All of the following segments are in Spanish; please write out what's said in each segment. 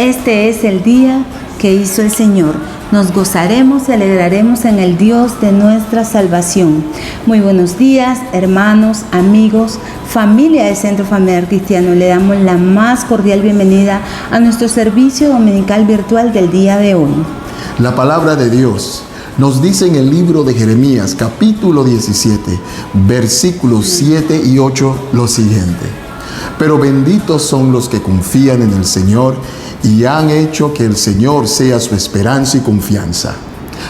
Este es el día que hizo el Señor. Nos gozaremos y alegraremos en el Dios de nuestra salvación. Muy buenos días, hermanos, amigos, familia del Centro Familiar Cristiano. Le damos la más cordial bienvenida a nuestro servicio dominical virtual del día de hoy. La palabra de Dios nos dice en el libro de Jeremías, capítulo 17, versículos 7 y 8, lo siguiente: Pero benditos son los que confían en el Señor y han hecho que el Señor sea su esperanza y confianza.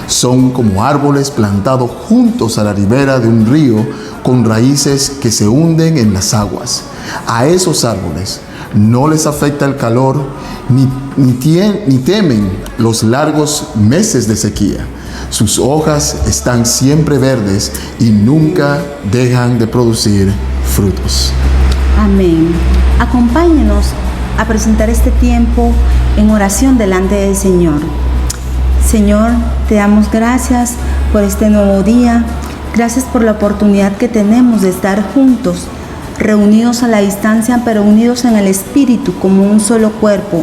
Son como árboles plantados juntos a la ribera de un río, con raíces que se hunden en las aguas. A esos árboles no les afecta el calor, ni temen los largos meses de sequía. Sus hojas están siempre verdes y nunca dejan de producir frutos. Amén. Acompáñenos a presentar este tiempo en oración delante del Señor. Señor, te damos gracias por este nuevo día. Gracias por la oportunidad que tenemos de estar juntos, reunidos a la distancia, pero unidos en el Espíritu como un solo cuerpo,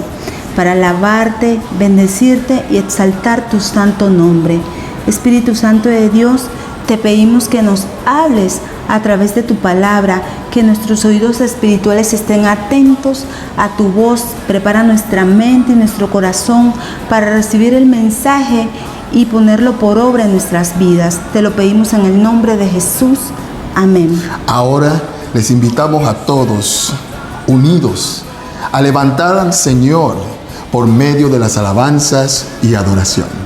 para alabarte, bendecirte y exaltar tu santo nombre. Espíritu Santo de Dios, te pedimos que nos hables a través de tu palabra, que nuestros oídos espirituales estén atentos a tu voz. Prepara nuestra mente y nuestro corazón para recibir el mensaje y ponerlo por obra en nuestras vidas. Te lo pedimos en el nombre de Jesús. Amén. Ahora les invitamos a todos, unidos, a levantar al Señor por medio de las alabanzas y adoración.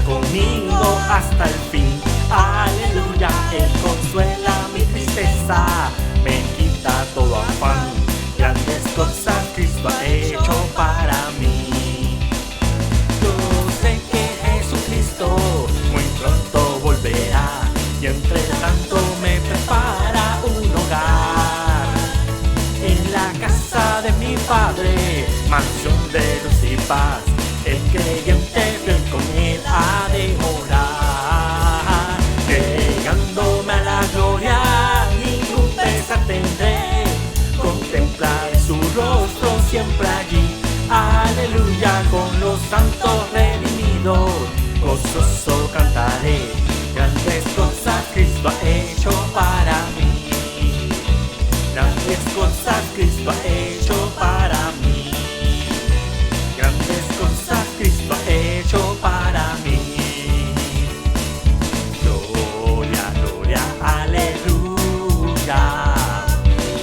conmigo hasta el fin. Aleluya, Él consuela mi tristeza. tristeza, me quita todo afán. Grandes cosas Cristo ha hecho para mí. Yo sé que Jesucristo muy pronto volverá, y entre tanto me prepara un hogar. En la casa de mi Padre, mansión de luz y paz, el creyente fiel con él ha de morar. Llegándome a la gloria, ningún pesar tendré, contemplaré su rostro siempre allí. Aleluya, con los santos redimidos, gozoso cantaré. Grandes cosas Cristo ha hecho para mí. Grandes cosas Cristo ha hecho para mí. Grandes cosas Cristo ha hecho para mí. Gloria, gloria, aleluya.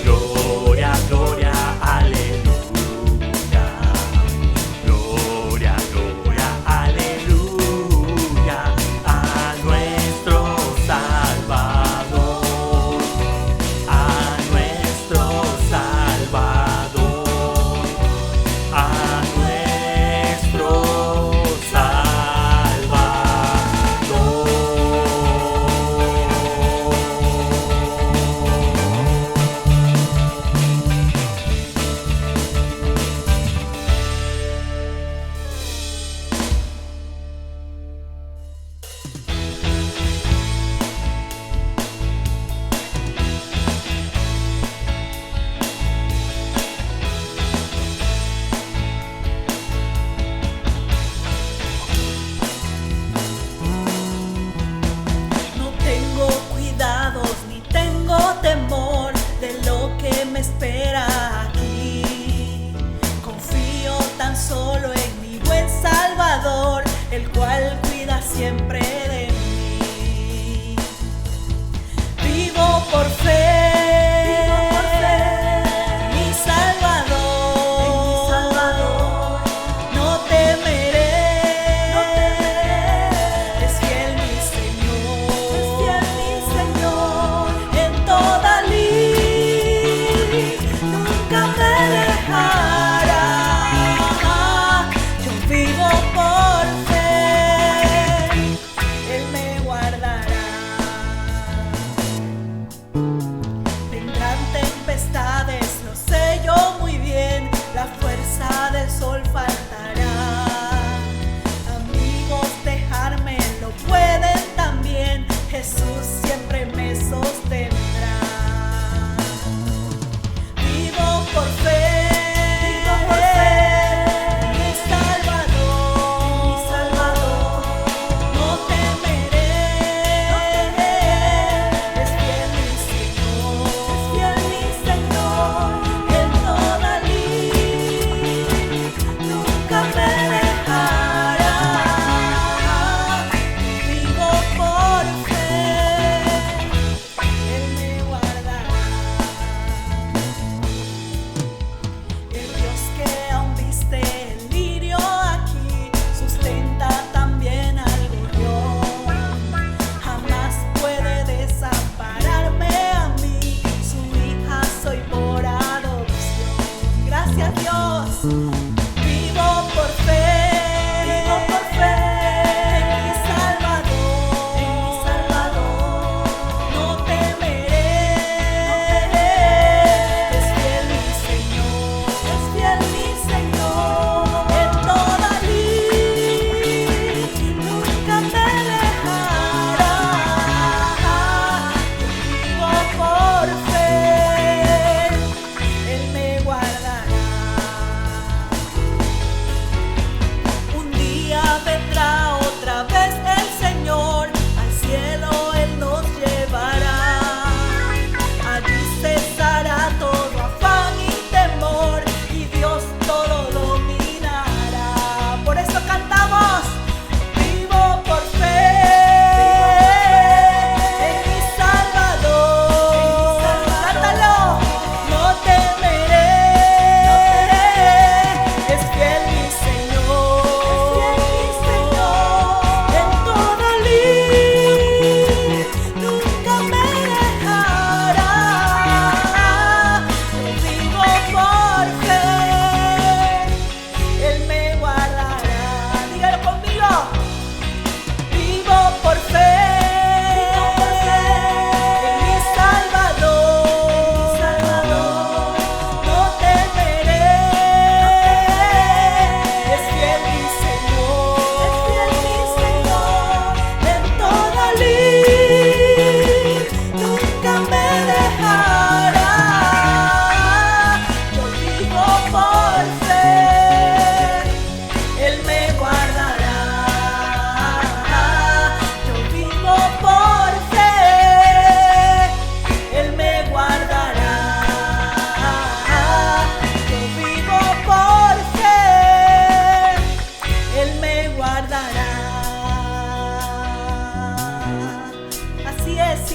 Gloria, gloria, aleluya. Gloria, gloria, aleluya. A nuestro Salvador. A nuestro Salvador. A nuestro No tengo cuidados ni tengo temor de lo que me espera aquí. Confío tan solo en mi buen Salvador, el cual cuida siempre de mí. Vivo por fe. Mi Salvador, no temeré. Es fiel mi Señor, en toda lid nunca me dejará. Yo vivo por fe.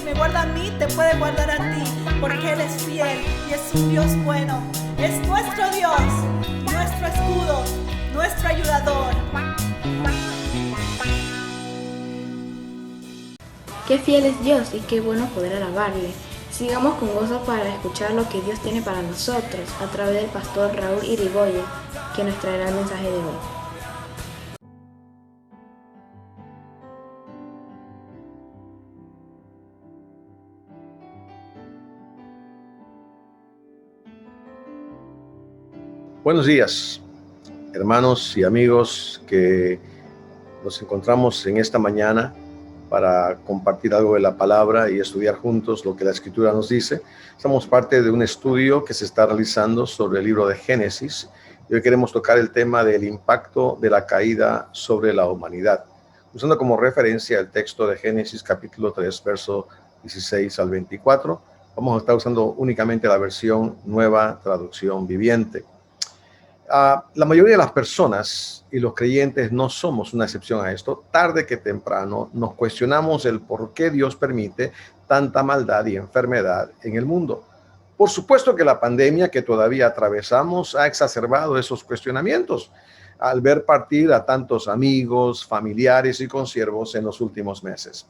me guarda a mí, te puede guardar a ti, porque Él es fiel y es un Dios bueno. Es nuestro Dios, nuestro escudo, nuestro ayudador. Qué fiel es Dios y qué bueno poder alabarle. Sigamos con gozo para escuchar lo que Dios tiene para nosotros a través del pastor Raúl Irigoyen, que nos traerá el mensaje de hoy. Buenos días, hermanos y amigos que nos encontramos en esta mañana para compartir algo de la palabra y estudiar juntos lo que la Escritura nos dice. Somos parte de un estudio que se está realizando sobre el libro de Génesis y hoy queremos tocar el tema del impacto de la caída sobre la humanidad, usando como referencia el texto de Génesis capítulo 3, verso 16 al 24. Vamos a estar usando únicamente la versión Nueva Traducción Viviente. La mayoría de las personas y los creyentes no somos una excepción a esto. Tarde que temprano nos cuestionamos el por qué Dios permite tanta maldad y enfermedad en el mundo. Por supuesto que la pandemia que todavía atravesamos ha exacerbado esos cuestionamientos al ver partir a tantos amigos, familiares y consiervos en los últimos meses.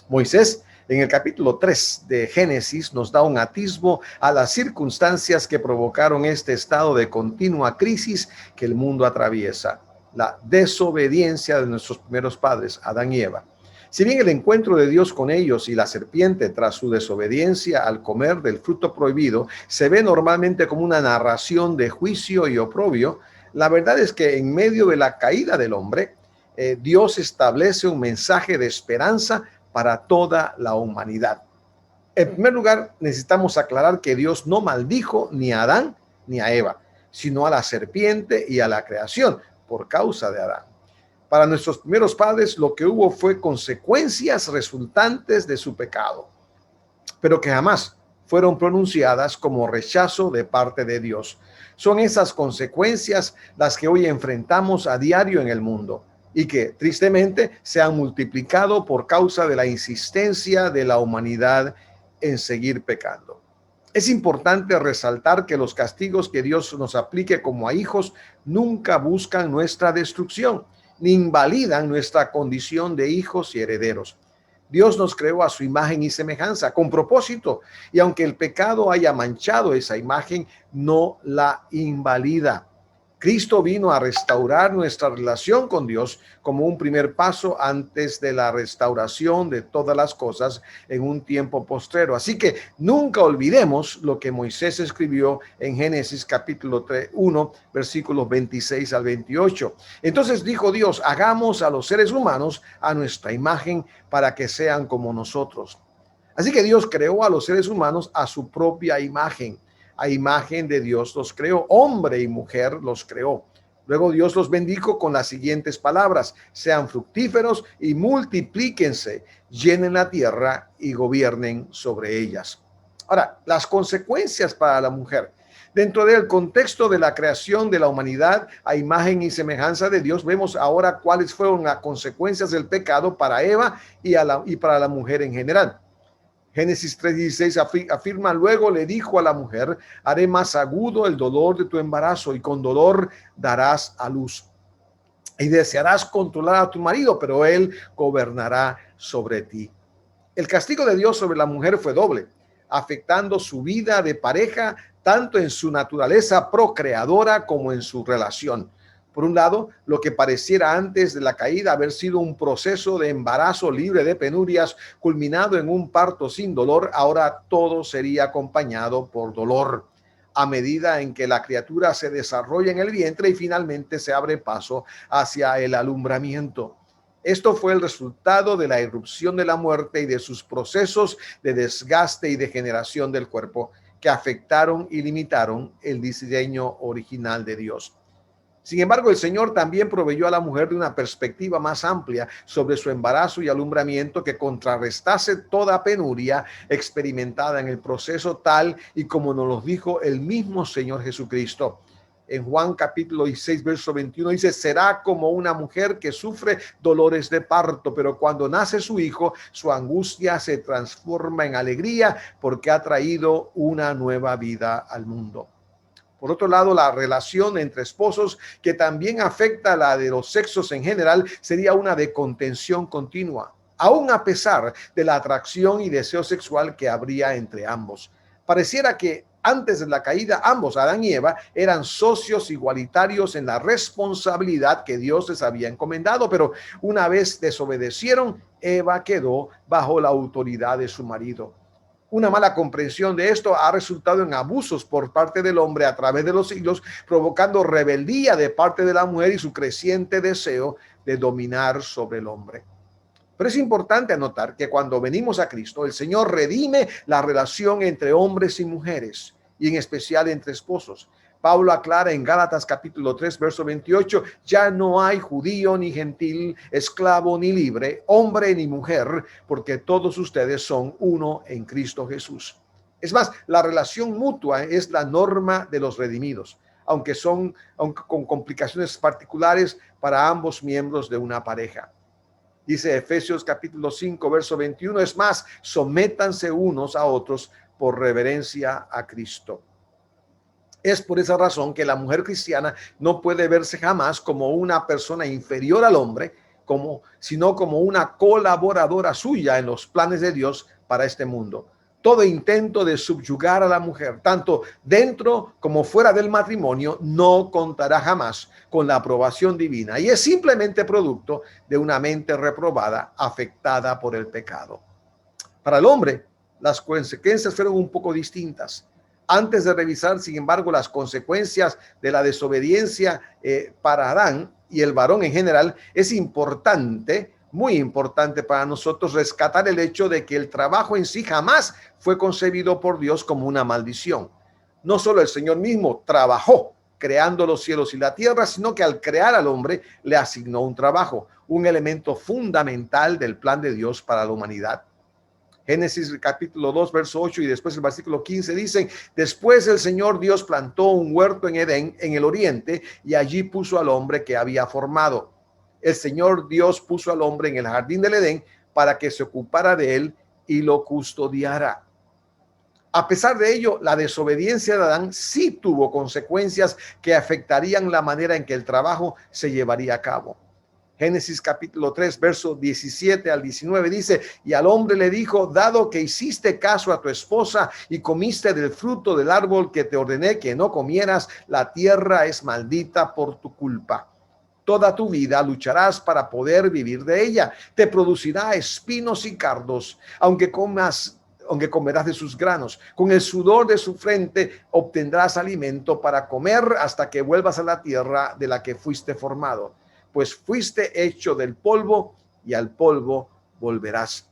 Moisés, en el capítulo 3 de Génesis, nos da un atisbo a las circunstancias que provocaron este estado de continua crisis que el mundo atraviesa, la desobediencia de nuestros primeros padres, Adán y Eva. Si bien el encuentro de Dios con ellos y la serpiente tras su desobediencia al comer del fruto prohibido se ve normalmente como una narración de juicio y oprobio, la verdad es que en medio de la caída del hombre, Dios establece un mensaje de esperanza para toda la humanidad. En primer lugar, necesitamos aclarar que Dios no maldijo ni a Adán ni a Eva, sino a la serpiente y a la creación por causa de Adán. Para nuestros primeros padres, lo que hubo fue consecuencias resultantes de su pecado, pero que jamás fueron pronunciadas como rechazo de parte de Dios. Son esas consecuencias las que hoy enfrentamos a diario en el mundo, y que tristemente se han multiplicado por causa de la insistencia de la humanidad en seguir pecando. Es importante resaltar que los castigos que Dios nos aplique como a hijos nunca buscan nuestra destrucción, ni invalidan nuestra condición de hijos y herederos. Dios nos creó a su imagen y semejanza con propósito, y aunque el pecado haya manchado esa imagen, no la invalida. Cristo vino a restaurar nuestra relación con Dios como un primer paso antes de la restauración de todas las cosas en un tiempo postrero. Así que nunca olvidemos lo que Moisés escribió en Génesis capítulo 1, versículos 26 al 28. Entonces dijo Dios: hagamos a los seres humanos a nuestra imagen para que sean como nosotros. Así que Dios creó a los seres humanos a su propia imagen. A imagen de Dios los creó, hombre y mujer los creó. Luego Dios los bendijo con las siguientes palabras: sean fructíferos y multiplíquense, llenen la tierra y gobiernen sobre ellas. Ahora, las consecuencias para la mujer. Dentro del contexto de la creación de la humanidad a imagen y semejanza de Dios, vemos ahora cuáles fueron las consecuencias del pecado para Eva y para la mujer en general. Génesis 3:16 afirma: luego le dijo a la mujer: haré más agudo el dolor de tu embarazo y con dolor darás a luz. Y desearás controlar a tu marido, pero él gobernará sobre ti. El castigo de Dios sobre la mujer fue doble, afectando su vida de pareja, tanto en su naturaleza procreadora como en su relación. Por un lado, lo que pareciera antes de la caída haber sido un proceso de embarazo libre de penurias, culminado en un parto sin dolor, ahora todo sería acompañado por dolor, a medida en que la criatura se desarrolla en el vientre y finalmente se abre paso hacia el alumbramiento. Esto fue el resultado de la irrupción de la muerte y de sus procesos de desgaste y degeneración del cuerpo, que afectaron y limitaron el diseño original de Dios. Sin embargo, el Señor también proveyó a la mujer de una perspectiva más amplia sobre su embarazo y alumbramiento que contrarrestase toda penuria experimentada en el proceso, tal y como nos lo dijo el mismo Señor Jesucristo. En Juan capítulo 16, verso 21 dice, será como una mujer que sufre dolores de parto, pero cuando nace su hijo, su angustia se transforma en alegría porque ha traído una nueva vida al mundo. Por otro lado, la relación entre esposos, que también afecta a la de los sexos en general, sería una de contención continua, aún a pesar de la atracción y deseo sexual que habría entre ambos. Pareciera que antes de la caída, ambos, Adán y Eva, eran socios igualitarios en la responsabilidad que Dios les había encomendado, pero una vez desobedecieron, Eva quedó bajo la autoridad de su marido. Una mala comprensión de esto ha resultado en abusos por parte del hombre a través de los siglos, provocando rebeldía de parte de la mujer y su creciente deseo de dominar sobre el hombre. Pero es importante anotar que cuando venimos a Cristo, el Señor redime la relación entre hombres y mujeres, y en especial entre esposos. Pablo aclara en Gálatas capítulo 3, verso 28, ya no hay judío ni gentil, esclavo ni libre, hombre ni mujer, porque todos ustedes son uno en Cristo Jesús. Es más, la relación mutua es la norma de los redimidos, aunque con complicaciones particulares para ambos miembros de una pareja. Dice Efesios capítulo 5, verso 21, es más, sométanse unos a otros por reverencia a Cristo. Es por esa razón que la mujer cristiana no puede verse jamás como una persona inferior al hombre, sino como una colaboradora suya en los planes de Dios para este mundo. Todo intento de subyugar a la mujer, tanto dentro como fuera del matrimonio, no contará jamás con la aprobación divina y es simplemente producto de una mente reprobada, afectada por el pecado. Para el hombre, las consecuencias fueron un poco distintas. Antes de revisar, sin embargo, las consecuencias de la desobediencia para Adán y el varón en general, es importante, muy importante para nosotros rescatar el hecho de que el trabajo en sí jamás fue concebido por Dios como una maldición. No solo el Señor mismo trabajó creando los cielos y la tierra, sino que al crear al hombre le asignó un trabajo, un elemento fundamental del plan de Dios para la humanidad. Génesis capítulo 2, verso 8 y después el versículo 15 dicen, después el Señor Dios plantó un huerto en Edén, en el oriente, y allí puso al hombre que había formado. El Señor Dios puso al hombre en el jardín del Edén para que se ocupara de él y lo custodiara. A pesar de ello, la desobediencia de Adán sí tuvo consecuencias que afectarían la manera en que el trabajo se llevaría a cabo. Génesis capítulo 3, verso 17 al 19 dice, y al hombre le dijo, dado que hiciste caso a tu esposa y comiste del fruto del árbol que te ordené que no comieras, la tierra es maldita por tu culpa. Toda tu vida lucharás para poder vivir de ella. Te producirá espinos y cardos, aunque comerás de sus granos. Con el sudor de su frente obtendrás alimento para comer hasta que vuelvas a la tierra de la que fuiste formado. Pues fuiste hecho del polvo y al polvo volverás.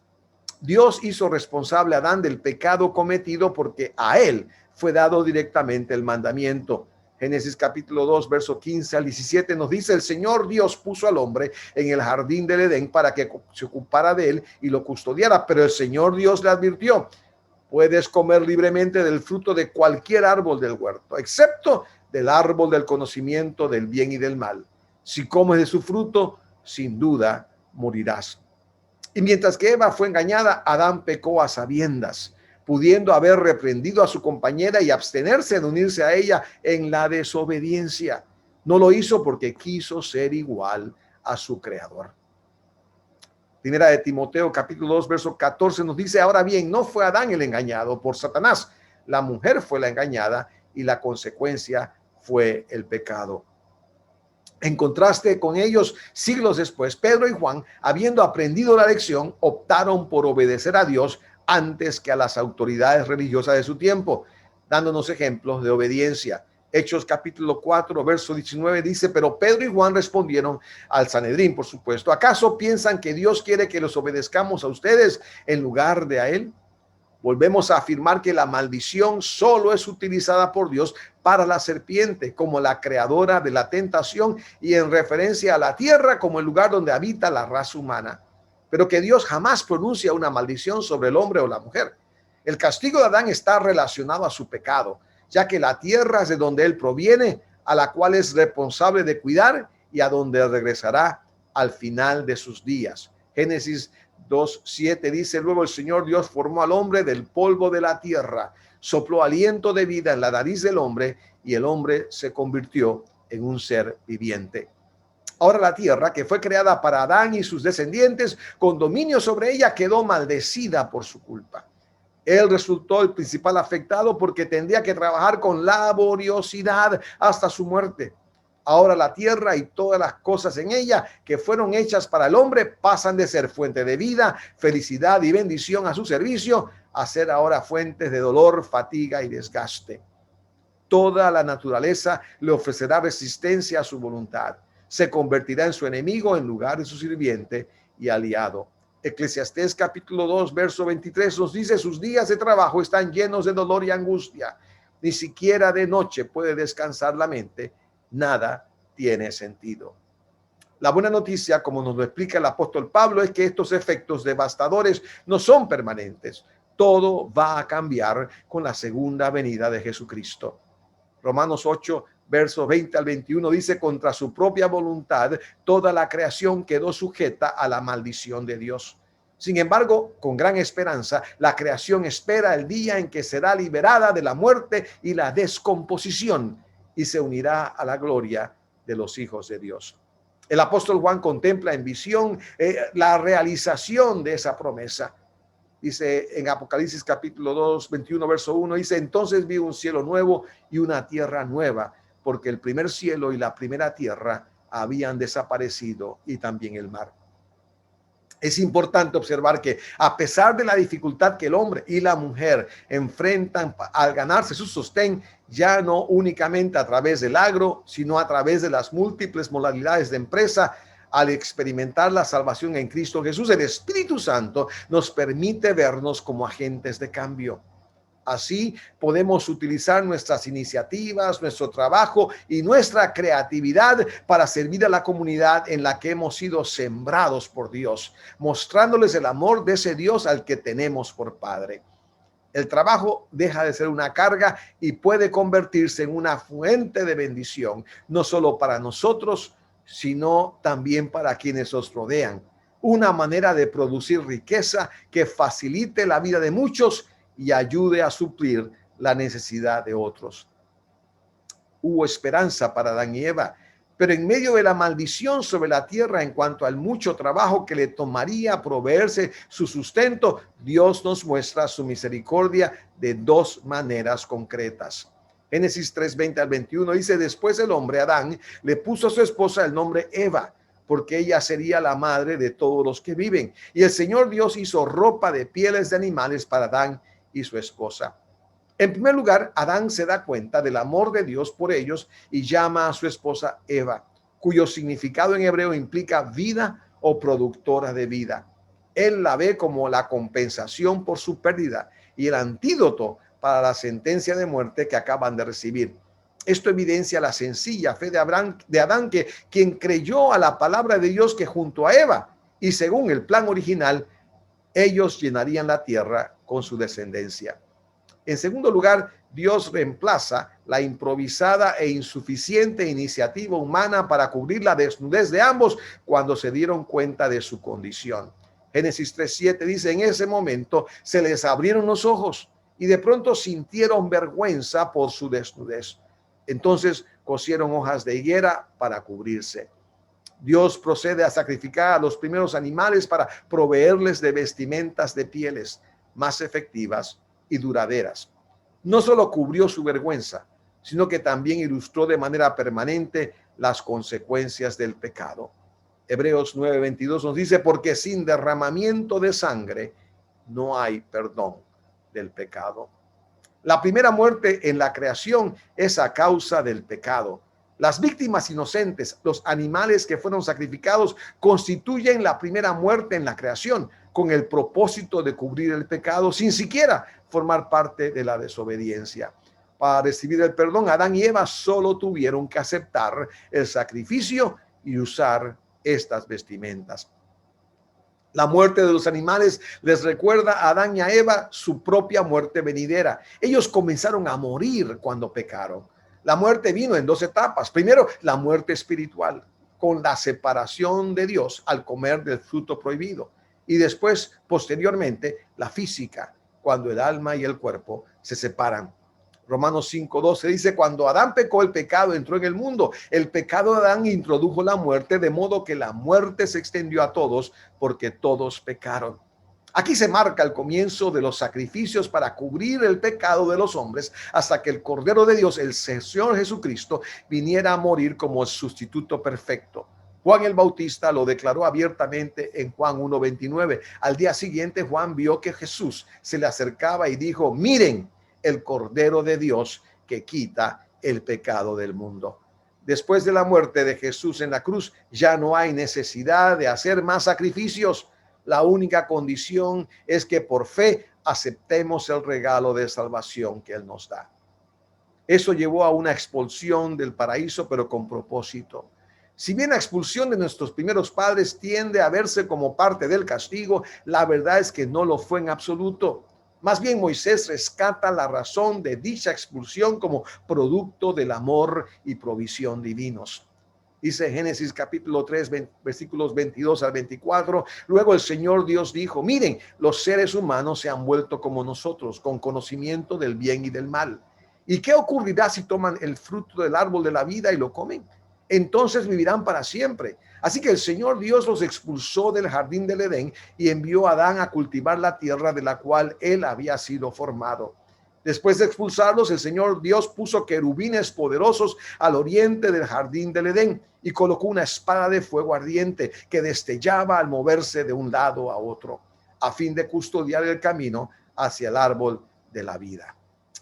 Dios hizo responsable a Adán del pecado cometido porque a él fue dado directamente el mandamiento. Génesis capítulo 2, verso 15 al 17 nos dice, el Señor Dios puso al hombre en el jardín del Edén para que se ocupara de él y lo custodiara, pero el Señor Dios le advirtió, puedes comer libremente del fruto de cualquier árbol del huerto, excepto del árbol del conocimiento del bien y del mal. Si comes de su fruto, sin duda morirás. Y mientras que Eva fue engañada, Adán pecó a sabiendas, pudiendo haber reprendido a su compañera y abstenerse de unirse a ella en la desobediencia. No lo hizo porque quiso ser igual a su creador. Primera de Timoteo capítulo 2, verso 14 nos dice, ahora bien, no fue Adán el engañado por Satanás, la mujer fue la engañada y la consecuencia fue el pecado. En contraste con ellos, siglos después, Pedro y Juan, habiendo aprendido la lección, optaron por obedecer a Dios antes que a las autoridades religiosas de su tiempo, dándonos ejemplos de obediencia. Hechos capítulo 4, verso 19 dice, pero Pedro y Juan respondieron al Sanedrín, por supuesto, ¿acaso piensan que Dios quiere que los obedezcamos a ustedes en lugar de a él? Volvemos a afirmar que la maldición solo es utilizada por Dios para la serpiente como la creadora de la tentación y en referencia a la tierra como el lugar donde habita la raza humana. Pero que Dios jamás pronuncia una maldición sobre el hombre o la mujer. El castigo de Adán está relacionado a su pecado, ya que la tierra es de donde él proviene, a la cual es responsable de cuidar y a donde regresará al final de sus días. Génesis 2:7 dice: luego el Señor Dios formó al hombre del polvo de la tierra, sopló aliento de vida en la nariz del hombre y el hombre se convirtió en un ser viviente. Ahora la tierra, que fue creada para Adán y sus descendientes, con dominio sobre ella, quedó maldecida por su culpa. Él resultó el principal afectado porque tendría que trabajar con laboriosidad hasta su muerte. Ahora la tierra y todas las cosas en ella que fueron hechas para el hombre pasan de ser fuente de vida, felicidad y bendición a su servicio a ser ahora fuentes de dolor, fatiga y desgaste. Toda la naturaleza le ofrecerá resistencia a su voluntad. Se convertirá en su enemigo en lugar de su sirviente y aliado. Eclesiastés capítulo 2, verso 23 nos dice: sus días de trabajo están llenos de dolor y angustia. Ni siquiera de noche puede descansar la mente. Nada tiene sentido. La buena noticia, como nos lo explica el apóstol Pablo, es que estos efectos devastadores no son permanentes. Todo va a cambiar con la segunda venida de Jesucristo. Romanos 8, versos 20 al 21 dice: contra su propia voluntad, toda la creación quedó sujeta a la maldición de Dios. Sin embargo, con gran esperanza, la creación espera el día en que será liberada de la muerte y la descomposición y se unirá a la gloria de los hijos de Dios. El apóstol Juan contempla en visión la realización de esa promesa. Dice en Apocalipsis capítulo 2, 21, verso 1, dice: entonces vi un cielo nuevo y una tierra nueva, porque el primer cielo y la primera tierra habían desaparecido y también el mar. Es importante observar que a pesar de la dificultad que el hombre y la mujer enfrentan al ganarse su sostén, ya no únicamente a través del agro, sino a través de las múltiples modalidades de empresa, al experimentar la salvación en Cristo Jesús, el Espíritu Santo nos permite vernos como agentes de cambio. Así podemos utilizar nuestras iniciativas, nuestro trabajo y nuestra creatividad para servir a la comunidad en la que hemos sido sembrados por Dios, mostrándoles el amor de ese Dios al que tenemos por Padre. El trabajo deja de ser una carga y puede convertirse en una fuente de bendición, no solo para nosotros, sino también para quienes nos rodean. Una manera de producir riqueza que facilite la vida de muchos y ayude a suplir la necesidad de otros. Hubo esperanza para Adán y Eva, pero en medio de la maldición sobre la tierra en cuanto al mucho trabajo que le tomaría proveerse su sustento, Dios nos muestra su misericordia de dos maneras concretas. Génesis 3, 20 al 21 dice: después el hombre Adán le puso a su esposa el nombre Eva, porque ella sería la madre de todos los que viven. Y el Señor Dios hizo ropa de pieles de animales para Adán y su esposa. En primer lugar, Adán se da cuenta del amor de Dios por ellos y llama a su esposa Eva, cuyo significado en hebreo implica vida o productora de vida. Él la ve como la compensación por su pérdida y el antídoto para la sentencia de muerte que acaban de recibir. Esto evidencia la sencilla fe de Adán, quien creyó a la palabra de Dios que junto a Eva y según el plan original, ellos llenarían la tierra con su descendencia. En segundo lugar, Dios reemplaza la improvisada e insuficiente iniciativa humana para cubrir la desnudez de ambos cuando se dieron cuenta de su condición. Génesis 3:7 dice: en ese momento se les abrieron los ojos y de pronto sintieron vergüenza por su desnudez. Entonces cosieron hojas de higuera para cubrirse. Dios procede a sacrificar a los primeros animales para proveerles de vestimentas de pieles más efectivas y duraderas. No solo cubrió su vergüenza, sino que también ilustró de manera permanente las consecuencias del pecado. Hebreos 9:22 nos dice: porque sin derramamiento de sangre no hay perdón del pecado. La primera muerte en la creación es a causa del pecado. Las víctimas inocentes, los animales que fueron sacrificados, constituyen la primera muerte en la creación, con el propósito de cubrir el pecado sin siquiera formar parte de la desobediencia. Para recibir el perdón, Adán y Eva solo tuvieron que aceptar el sacrificio y usar estas vestimentas. La muerte de los animales les recuerda a Adán y a Eva su propia muerte venidera. Ellos comenzaron a morir cuando pecaron. La muerte vino en dos etapas. Primero, la muerte espiritual, con la separación de Dios al comer del fruto prohibido. Y después, posteriormente, la física, cuando el alma y el cuerpo se separan. Romanos 5:12 dice, cuando Adán pecó, el pecado entró en el mundo. El pecado de Adán introdujo la muerte, de modo que la muerte se extendió a todos, porque todos pecaron. Aquí se marca el comienzo de los sacrificios para cubrir el pecado de los hombres, hasta que el Cordero de Dios, el Señor Jesucristo, viniera a morir como el sustituto perfecto. Juan el Bautista lo declaró abiertamente en Juan 1:29. Al día siguiente, Juan vio que Jesús se le acercaba y dijo, miren, el Cordero de Dios que quita el pecado del mundo. Después de la muerte de Jesús en la cruz, ya no hay necesidad de hacer más sacrificios. La única condición es que por fe aceptemos el regalo de salvación que Él nos da. Eso llevó a una expulsión del paraíso, pero con propósito. Si bien la expulsión de nuestros primeros padres tiende a verse como parte del castigo, la verdad es que no lo fue en absoluto. Más bien, Moisés rescata la razón de dicha expulsión como producto del amor y provisión divinos. Dice Génesis capítulo 3, versículos 22 al 24. Luego el Señor Dios dijo, miren, los seres humanos se han vuelto como nosotros, con conocimiento del bien y del mal. ¿Y qué ocurrirá si toman el fruto del árbol de la vida y lo comen? Entonces vivirán para siempre. Así que el Señor Dios los expulsó del jardín del Edén y envió a Adán a cultivar la tierra de la cual él había sido formado. Después de expulsarlos, el Señor Dios puso querubines poderosos al oriente del jardín del Edén y colocó una espada de fuego ardiente que destellaba al moverse de un lado a otro, a fin de custodiar el camino hacia el árbol de la vida.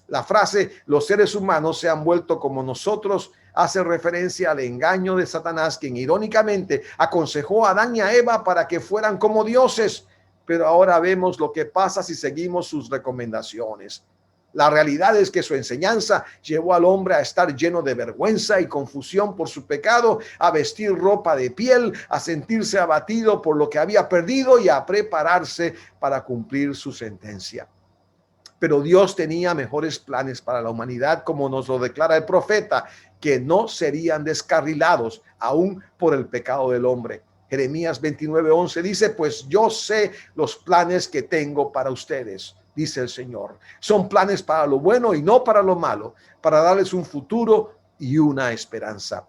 La frase, los seres humanos se han vuelto como nosotros, hace referencia al engaño de Satanás, quien irónicamente aconsejó a Adán y a Eva para que fueran como dioses. Pero ahora vemos lo que pasa si seguimos sus recomendaciones. La realidad es que su enseñanza llevó al hombre a estar lleno de vergüenza y confusión por su pecado, a vestir ropa de piel, a sentirse abatido por lo que había perdido y a prepararse para cumplir su sentencia. Pero Dios tenía mejores planes para la humanidad, como nos lo declara el profeta, que no serían descarrilados aún por el pecado del hombre. Jeremías 29:11 dice, pues yo sé los planes que tengo para ustedes, dice el Señor. Son planes para lo bueno y no para lo malo, para darles un futuro y una esperanza.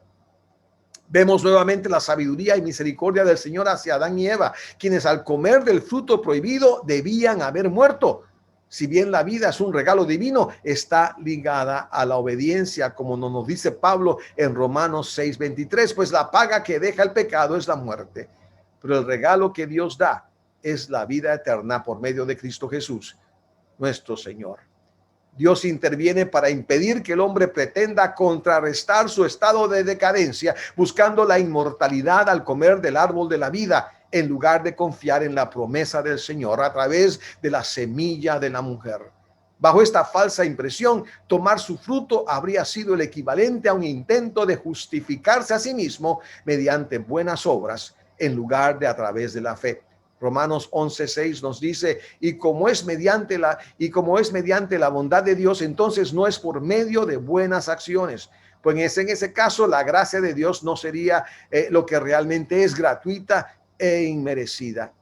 Vemos nuevamente la sabiduría y misericordia del Señor hacia Adán y Eva, quienes al comer del fruto prohibido debían haber muerto. Si bien la vida es un regalo divino, está ligada a la obediencia, como nos dice Pablo en Romanos 6:23, pues la paga que deja el pecado es la muerte, pero el regalo que Dios da es la vida eterna por medio de Cristo Jesús, nuestro Señor. Dios interviene para impedir que el hombre pretenda contrarrestar su estado de decadencia, buscando la inmortalidad al comer del árbol de la vida, en lugar de confiar en la promesa del Señor a través de la semilla de la mujer. Bajo esta falsa impresión, tomar su fruto habría sido el equivalente a un intento de justificarse a sí mismo mediante buenas obras, en lugar de a través de la fe. Romanos 11:6 nos dice, y como es mediante la bondad de Dios, entonces no es por medio de buenas acciones. Pues en ese caso, la gracia de Dios no sería lo que realmente es, gratuita e inmerecida.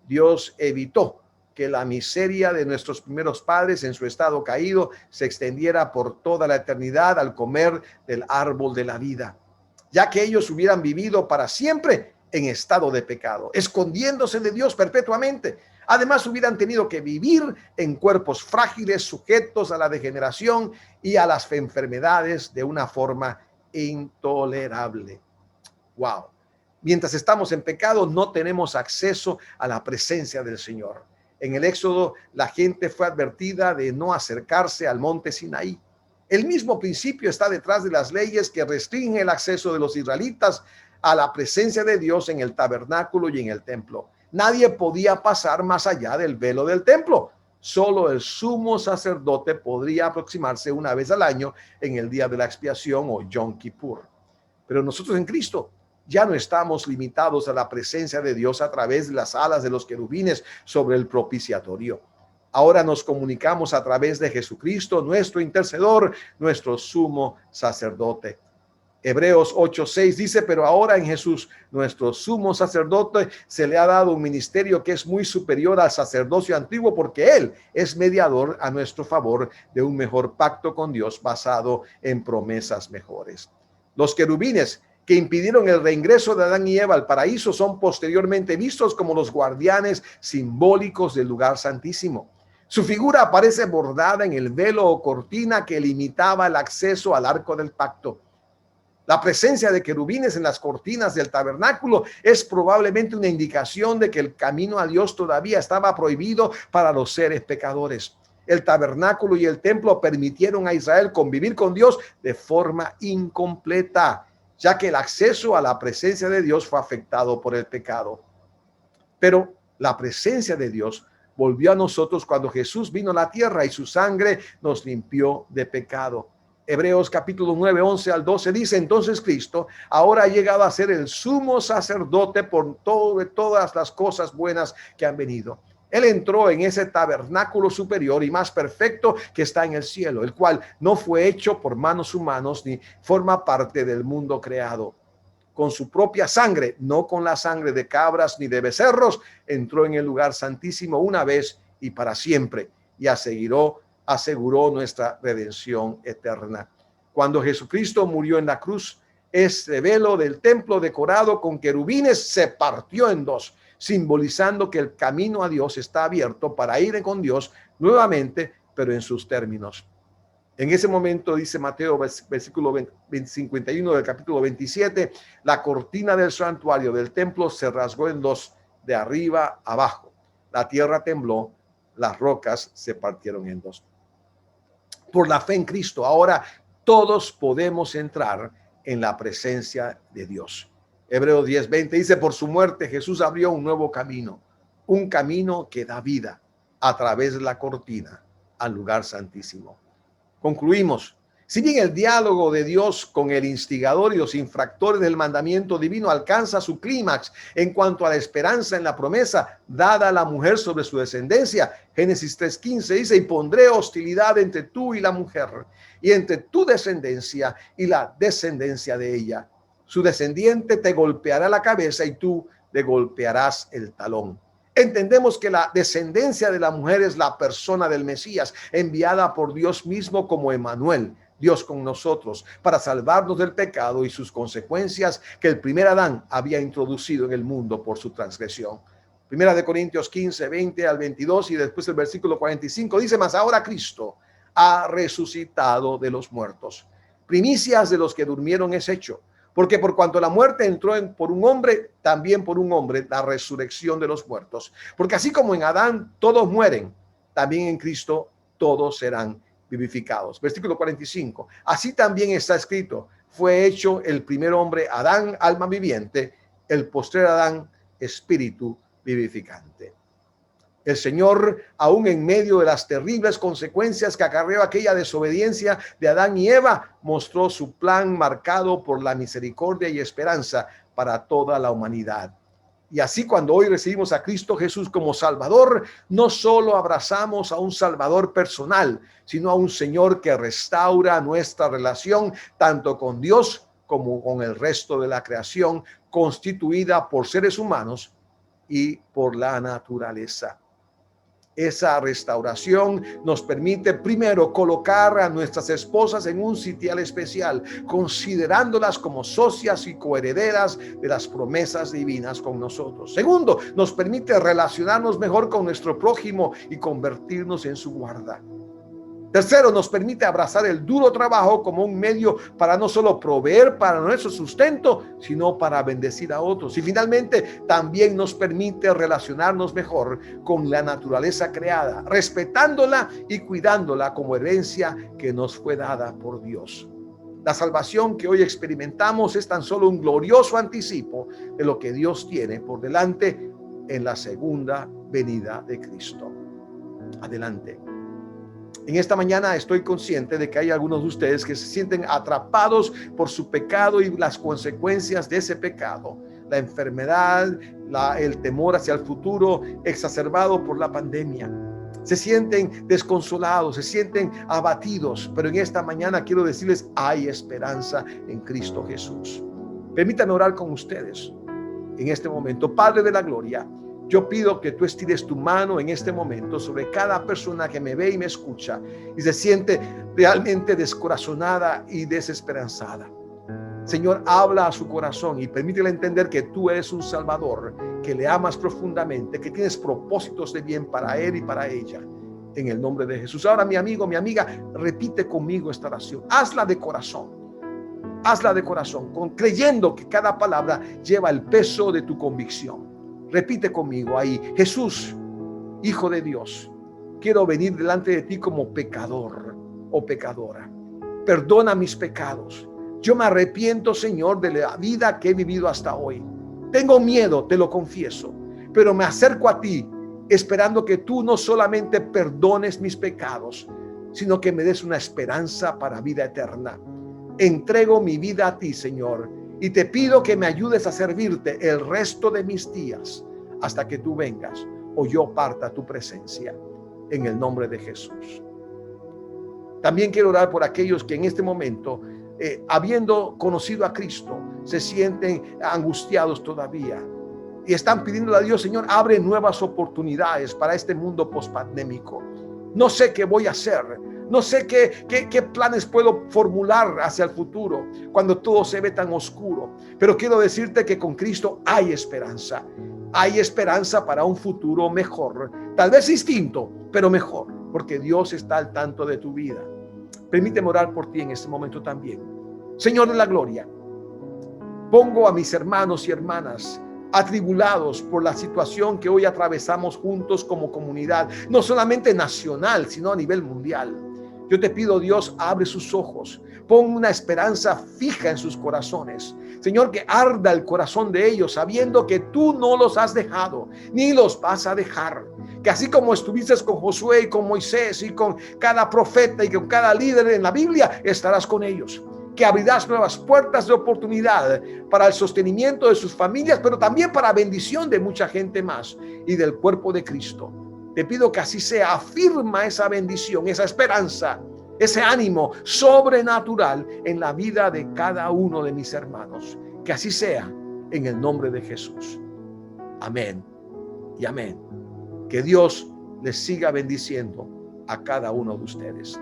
Dios evitó que la miseria de nuestros primeros padres en su estado caído se extendiera por toda la eternidad al comer del árbol de la vida, ya que ellos hubieran vivido para siempre en estado de pecado, escondiéndose de Dios perpetuamente. Además, hubieran tenido que vivir en cuerpos frágiles, sujetos a la degeneración y a las enfermedades de una forma intolerable. Wow. Mientras estamos en pecado, no tenemos acceso a la presencia del Señor. En el Éxodo, la gente fue advertida de no acercarse al monte Sinaí. El mismo principio está detrás de las leyes que restringen el acceso de los israelitas a la presencia de Dios en el tabernáculo y en el templo. Nadie podía pasar más allá del velo del templo. Solo el sumo sacerdote podría aproximarse una vez al año en el día de la expiación o Yom Kippur. Pero nosotros en Cristo ya no estamos limitados a la presencia de Dios a través de las alas de los querubines sobre el propiciatorio. Ahora nos comunicamos a través de Jesucristo, nuestro intercedor, nuestro sumo sacerdote. Hebreos 8:6 dice, pero ahora en Jesús, nuestro sumo sacerdote, se le ha dado un ministerio que es muy superior al sacerdocio antiguo, porque Él es mediador a nuestro favor de un mejor pacto con Dios basado en promesas mejores. Los querubines que impidieron el reingreso de Adán y Eva al paraíso son posteriormente vistos como los guardianes simbólicos del lugar santísimo. Su figura aparece bordada en el velo o cortina que limitaba el acceso al arco del pacto. La presencia de querubines en las cortinas del tabernáculo es probablemente una indicación de que el camino a Dios todavía estaba prohibido para los seres pecadores. El tabernáculo y el templo permitieron a Israel convivir con Dios de forma incompleta, ya que el acceso a la presencia de Dios fue afectado por el pecado. Pero la presencia de Dios volvió a nosotros cuando Jesús vino a la tierra y su sangre nos limpió de pecado. Hebreos capítulo 9, 11 al 12 dice, entonces Cristo ahora ha llegado a ser el sumo sacerdote por todas las cosas buenas que han venido. Él entró en ese tabernáculo superior y más perfecto que está en el cielo, el cual no fue hecho por manos humanos ni forma parte del mundo creado. Con su propia sangre, no con la sangre de cabras ni de becerros, entró en el lugar santísimo una vez y para siempre y aseguró nuestra redención eterna. Cuando Jesucristo murió en la cruz, ese velo del templo decorado con querubines se partió en dos, simbolizando que el camino a Dios está abierto para ir con Dios nuevamente, pero en sus términos. En ese momento, dice Mateo, versículo 51 del capítulo 27, la cortina del santuario del templo se rasgó en dos, de arriba a abajo. La tierra tembló, las rocas se partieron en dos. Por la fe en Cristo, ahora todos podemos entrar en la presencia de Dios. Hebreos 10:20 dice, por su muerte Jesús abrió un nuevo camino, un camino que da vida a través de la cortina al lugar santísimo. Concluimos. Si bien el diálogo de Dios con el instigador y los infractores del mandamiento divino alcanza su clímax en cuanto a la esperanza en la promesa dada a la mujer sobre su descendencia, Génesis 3:15 dice, y pondré hostilidad entre tú y la mujer, y entre tu descendencia y la descendencia de ella. Su descendiente te golpeará la cabeza y tú le golpearás el talón. Entendemos que la descendencia de la mujer es la persona del Mesías, enviada por Dios mismo como Emmanuel, Dios con nosotros, para salvarnos del pecado y sus consecuencias que el primer Adán había introducido en el mundo por su transgresión. Primera de Corintios 15, 20 al 22 y después el versículo 45 dice, mas ahora Cristo ha resucitado de los muertos. Primicias de los que durmieron es hecho. Porque por cuanto la muerte entró por un hombre, también por un hombre la resurrección de los muertos. Porque así como en Adán todos mueren, también en Cristo todos serán vivificados. Versículo 45. Así también está escrito, fue hecho el primer hombre Adán, alma viviente, el postrer Adán, espíritu vivificante. El Señor, aún en medio de las terribles consecuencias que acarreó aquella desobediencia de Adán y Eva, mostró su plan marcado por la misericordia y esperanza para toda la humanidad. Y así, cuando hoy recibimos a Cristo Jesús como Salvador, no solo abrazamos a un Salvador personal, sino a un Señor que restaura nuestra relación tanto con Dios como con el resto de la creación, constituida por seres humanos y por la naturaleza. Esa restauración nos permite primero colocar a nuestras esposas en un sitial especial, considerándolas como socias y coherederas de las promesas divinas con nosotros. Segundo, nos permite relacionarnos mejor con nuestro prójimo y convertirnos en su guarda. Tercero, nos permite abrazar el duro trabajo como un medio para no solo proveer para nuestro sustento, sino para bendecir a otros. Y finalmente, también nos permite relacionarnos mejor con la naturaleza creada, respetándola y cuidándola como herencia que nos fue dada por Dios. La salvación que hoy experimentamos es tan solo un glorioso anticipo de lo que Dios tiene por delante en la segunda venida de Cristo. Adelante. En esta mañana estoy consciente de que hay algunos de ustedes que se sienten atrapados por su pecado y las consecuencias de ese pecado. La enfermedad, el temor hacia el futuro exacerbado por la pandemia. se sienten desconsolados, se sienten abatidos, pero en esta mañana quiero decirles, hay esperanza en Cristo Jesús. Permítanme orar con ustedes en este momento. Padre de la gloria, yo pido que tú estires tu mano en este momento sobre cada persona que me ve y me escucha y se siente realmente descorazonada y desesperanzada. Señor, habla a su corazón y permítele entender que tú eres un Salvador, que le amas profundamente, que tienes propósitos de bien para él y para ella, en el nombre de Jesús. Ahora, mi amigo, mi amiga, repite conmigo esta oración. Hazla de corazón, creyendo que cada palabra lleva el peso de tu convicción. Repite conmigo ahí: Jesús, Hijo de Dios, quiero venir delante de ti como pecador o pecadora. Perdona mis pecados. Yo me arrepiento, Señor, de la vida que he vivido hasta hoy. Tengo miedo, te lo confieso, pero me acerco a ti esperando que tú no solamente perdones mis pecados, sino que me des una esperanza para vida eterna. Entrego mi vida a ti, Señor, y te pido que me ayudes a servirte el resto de mis días hasta que tú vengas o yo parta a tu presencia, en el nombre de Jesús. También quiero orar por aquellos que en este momento, habiendo conocido a Cristo, se sienten angustiados todavía y están pidiendo a Dios: Señor, abre nuevas oportunidades para este mundo pospandémico. No sé qué voy a hacer, no sé qué planes puedo formular hacia el futuro cuando todo se ve tan oscuro, pero quiero decirte que con Cristo hay esperanza. Hay esperanza para un futuro mejor, tal vez distinto, pero mejor, porque Dios está al tanto de tu vida. Permíteme orar por ti en este momento también. Señor de la gloria, pongo a mis hermanos y hermanas atribulados por la situación que hoy atravesamos juntos como comunidad, no solamente nacional, sino a nivel mundial. Yo te pido, Dios, abre sus ojos, pon una esperanza fija en sus corazones. Señor, que arda el corazón de ellos, sabiendo que tú no los has dejado, ni los vas a dejar. Que así como estuviste con Josué y con Moisés y con cada profeta y con cada líder en la Biblia, estarás con ellos. Que abrirás nuevas puertas de oportunidad para el sostenimiento de sus familias, pero también para bendición de mucha gente más y del cuerpo de Cristo. Te pido que así sea. Afirma esa bendición, esa esperanza, ese ánimo sobrenatural en la vida de cada uno de mis hermanos. Que así sea, en el nombre de Jesús. Amén y amén. Que Dios les siga bendiciendo a cada uno de ustedes.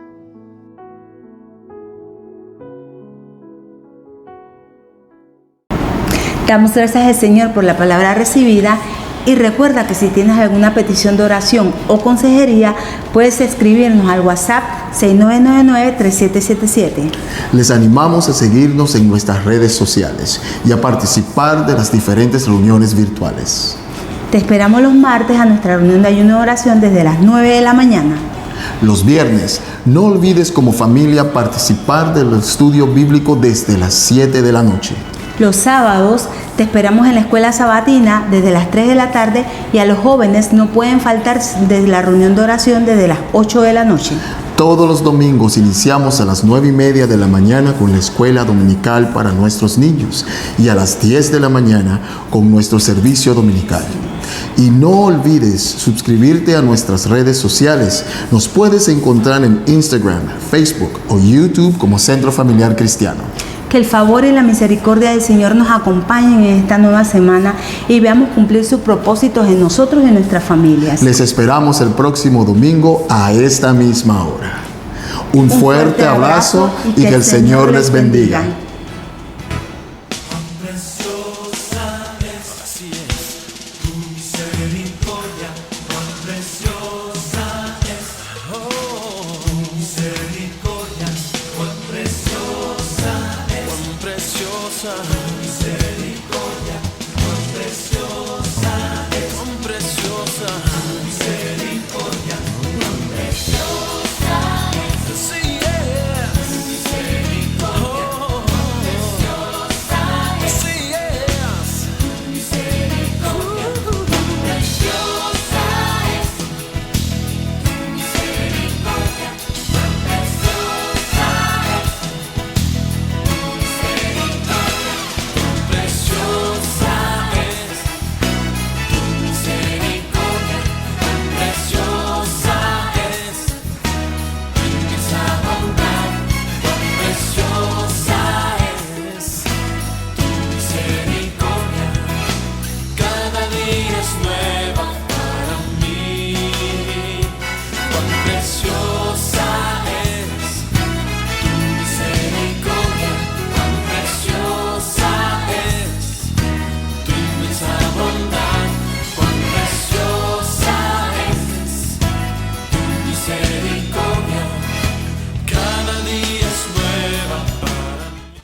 Damos gracias al Señor por la palabra recibida. Y recuerda que si tienes alguna petición de oración o consejería, puedes escribirnos al WhatsApp 6999-3777. Les animamos a seguirnos en nuestras redes sociales y a participar de las diferentes reuniones virtuales. Te esperamos los martes a nuestra reunión de ayuno y oración desde las 9 de la mañana. Los viernes, no olvides como familia participar del estudio bíblico desde las 7 de la noche. Los sábados te esperamos en la escuela sabatina desde las 3 de la tarde y a los jóvenes no pueden faltar desde la reunión de oración desde las 8 de la noche. Todos los domingos iniciamos a las 9:30 de la mañana con la escuela dominical para nuestros niños y a las 10 de la mañana con nuestro servicio dominical. Y no olvides suscribirte a nuestras redes sociales. Nos puedes encontrar en Instagram, Facebook o YouTube como Centro Familiar Cristiano. Que el favor y la misericordia del Señor nos acompañen en esta nueva semana y veamos cumplir sus propósitos en nosotros y en nuestras familias. Les esperamos el próximo domingo a esta misma hora. Un fuerte abrazo y que el Señor les bendiga.